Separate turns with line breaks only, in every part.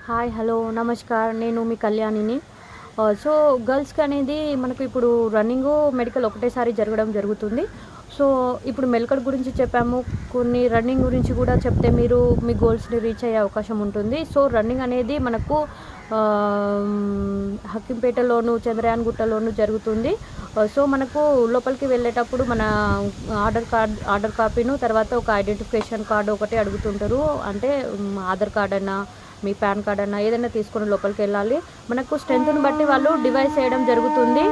Hi hello namaskar నేను మీ కళ్యాణిని. So గర్ల్స్కి అనేది మనకు ఇప్పుడు రన్నింగు మెడికల్ ఒకటేసారి జరగడం జరుగుతుంది. సో ఇప్పుడు మెడికల్ గురించి చెప్పాము, కొన్ని రన్నింగ్ గురించి కూడా చెప్తే మీరు మీ గోల్స్ని రీచ్ అయ్యే అవకాశం ఉంటుంది. సో రన్నింగ్ అనేది మనకు హక్కింపేటలోను చంద్రయాన్ గుట్టలోను జరుగుతుంది. సో మనకు లోపలికి వెళ్ళేటప్పుడు మన ఆధార్ కాపీను తర్వాత ఒక ఐడెంటిఫికేషన్ కార్డు ఒకటి అడుగుతుంటారు. అంటే ఆధార్ కార్డ్ అన్నా మీ పాన్ కార్డ్ అన్నా ఏదైనా తీసుకొని లోపలికి వెళ్ళాలి. మనకు స్ట్రెంత్ని బట్టి వాళ్ళు డివైడ్ చేయడం జరుగుతుంది.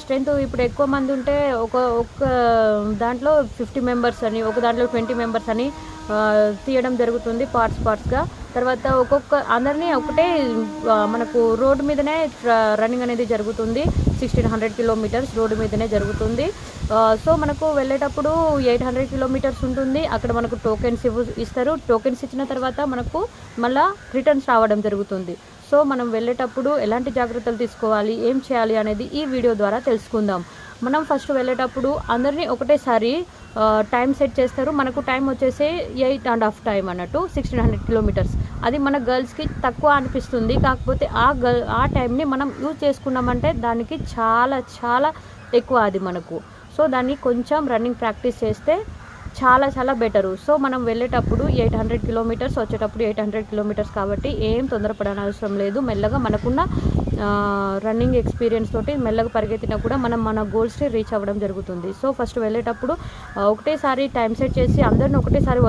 స్ట్రెంత్ ఇప్పుడు ఎక్కువ మంది ఉంటే ఒక దాంట్లో 50 మెంబర్స్ అని, ఒక దాంట్లో 20 మెంబర్స్ అని తీయడం జరుగుతుంది పార్ట్స్గా. తర్వాత అందరినీ ఒకటే మనకు రోడ్డు మీదనే రన్నింగ్ అనేది జరుగుతుంది. 1600 కిలోమీటర్స్ రోడ్డు మీదనే జరుగుతుంది. సో మనకు వెళ్ళేటప్పుడు 800 కిలోమీటర్స్ ఉంటుంది. అక్కడ మనకు టోకెన్స్ ఇస్తారు. టోకెన్స్ ఇచ్చిన తర్వాత మనకు మళ్ళీ రిటర్న్స్ రావడం జరుగుతుంది. సో మనం వెళ్ళేటప్పుడు ఎలాంటి జాగ్రత్తలు తీసుకోవాలి, ఏం చేయాలి అనేది ఈ వీడియో ద్వారా తెలుసుకుందాం. మనం ఫస్ట్ వెళ్ళేటప్పుడు అందరినీ ఒకటేసారి టైం సెట్ చేస్తారు. మనకు టైం వచ్చేసి 8.5 టైం అన్నట్టు 1600 కిలోమీటర్స్. అది మన గర్ల్స్కి తక్కువ అనిపిస్తుంది. కాకపోతే ఆ టైంని మనం యూజ్ చేసుకున్నామంటే దానికి చాలా చాలా ఎక్కువ అది మనకు. సో దాన్ని కొంచెం రన్నింగ్ ప్రాక్టీస్ చేస్తే చాలా చాలా బెటరు. సో మనం వెళ్ళేటప్పుడు 800 కిలోమీటర్స్, వచ్చేటప్పుడు 800 కిలోమీటర్స్ కాబట్టి ఏం తొందరపడని అవసరం లేదు. మెల్లగా మనకున్న రన్నింగ్ ఎక్స్పీరియన్స్ తోటి మెల్లగా పరిగెత్తినా కూడా మనం మన గోల్స్ని రీచ్ అవ్వడం జరుగుతుంది. సో ఫస్ట్ వెళ్ళేటప్పుడు ఒకటేసారి టైం సెట్ చేసి అందరిని ఒకటేసారి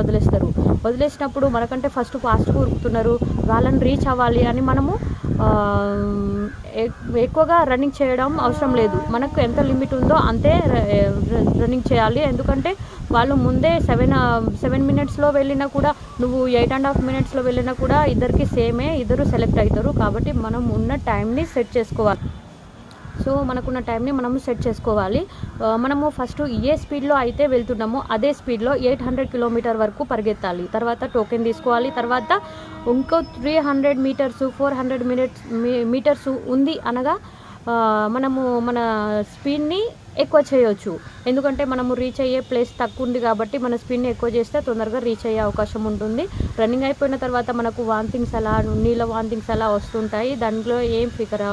వదిలేసినప్పుడు మనకంటే ఫస్ట్ ఫాస్ట్గా ఉరుకుతున్నారు, వాళ్ళని రీచ్ అవ్వాలి అని మనము ఎక్కువగా రన్నింగ్ చేయడం అవసరం లేదు. మనకు ఎంత లిమిట్ ఉందో అంతే రన్నింగ్ చేయాలి. ఎందుకంటే వాళ్ళు ముందే 7 మినిట్స్లో వెళ్ళినా కూడా, నువ్వు 8.5 మినిట్స్లో వెళ్ళినా కూడా ఇద్దరికి సేమే, ఇద్దరు సెలెక్ట్ అవుతారు. కాబట్టి మనం ఉన్న టైంని సెట్ చేసుకోవాలి. సో మనకున్న టైంని మనము సెట్ చేసుకోవాలి. మనము ఫస్ట్ ఏ స్పీడ్లో అయితే వెళ్తున్నామో అదే స్పీడ్లో 800 కిలోమీటర్ వరకు పరిగెత్తాలి. తర్వాత టోకెన్ తీసుకోవాలి. తర్వాత ఇంకో 300 మీటర్స్ 400 మీటర్స్ ఉంది అనగా మనము మన స్పీడ్ని ఎక్కువ చేయొచ్చు. ఎందుకంటే మనము రీచ్ అయ్యే ప్లేస్ తక్కువ ఉంది కాబట్టి మన స్పీడ్ని ఎక్కువ చేస్తే తొందరగా రీచ్ అయ్యే అవకాశం ఉంటుంది. రన్నింగ్ అయిపోయిన తర్వాత మనకు నీళ్ళ వాంతింగ్స్ అలా వస్తుంటాయి. దాంట్లో ఏం ఫికర్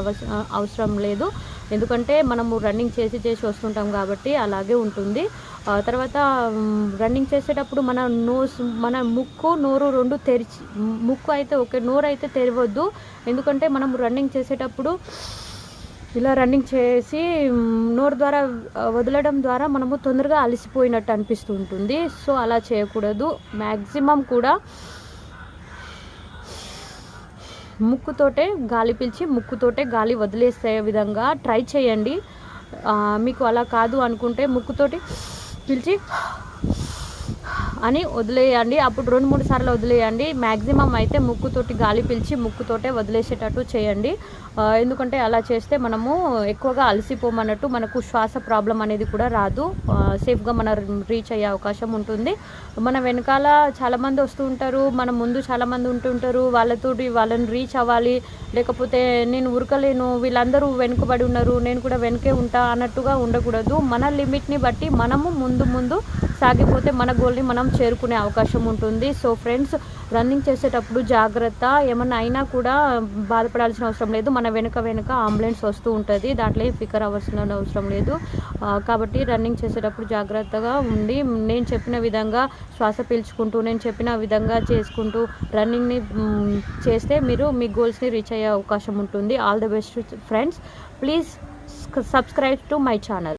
అవసరం లేదు. ఎందుకంటే మనము రన్నింగ్ చేసి వస్తుంటాం కాబట్టి అలాగే ఉంటుంది. తర్వాత రన్నింగ్ చేసేటప్పుడు మన ముక్కు నోరు రెండు తెరిచి, ముక్కు అయితే ఓకే, నోరు అయితే తెరవద్దు. ఎందుకంటే మనం రన్నింగ్ చేసేటప్పుడు ఇలా రన్నింగ్ చేసి నోరు ద్వారా వదలడం ద్వారా మనము తొందరగా అలసిపోయినట్టు అనిపిస్తూ ఉంటుంది. సో అలా చేయకూడదు. మ్యాక్సిమం కూడా ముక్కుతోటే గాలి పీల్చి ముక్కుతోటే గాలి వదిలేసే విధంగా ట్రై చేయండి. మీకు అలా కాదు అనుకుంటే ముక్కుతోటి పీల్చి అని వదిలేయండి. అప్పుడు 2-3 సార్లు వదిలేయండి. మ్యాక్సిమం అయితే ముక్కుతోటి గాలి పీల్చి ముక్కుతోటే వదిలేసేటట్టు చేయండి. ఎందుకంటే అలా చేస్తే మనము ఎక్కువగా అలసిపోమన్నట్టు, మనకు శ్వాస ప్రాబ్లం అనేది కూడా రాదు. సేఫ్గా మనం రీచ్ అయ్యే అవకాశం ఉంటుంది. మన వెనకాల చాలామంది వస్తూ ఉంటారు, మన ముందు చాలామంది ఉంటుంటారు. వాళ్ళని రీచ్ అవ్వాలి, లేకపోతే నేను ఉరకలేను, వీళ్ళందరూ వెనుకబడి ఉన్నారు, నేను కూడా వెనకే ఉంటా అన్నట్టుగా ఉండకూడదు. మన లిమిట్ని బట్టి మనము ముందు సాగిపోతే మన గోల్ని మనం చేరుకునే అవకాశం ఉంటుంది. సో ఫ్రెండ్స్, రన్నింగ్ చేసేటప్పుడు జాగ్రత్త. ఏమన్నా అయినా కూడా బాధపడాల్సిన అవసరం లేదు. మన వెనుక అంబులెన్స్ వస్తూ ఉంటుంది. దాంట్లో ఫికర్ అవ్వాల్సిన అవసరం లేదు. కాబట్టి రన్నింగ్ చేసేటప్పుడు జాగ్రత్తగా ఉండి నేను చెప్పిన విధంగా శ్వాస పీల్చుకుంటూ, నేను చెప్పిన విధంగా చేసుకుంటూ రన్నింగ్ని చేస్తే మీరు మీ గోల్స్ని రీచ్ అయ్యే అవకాశం ఉంటుంది. All the best friends. Please subscribe to my channel.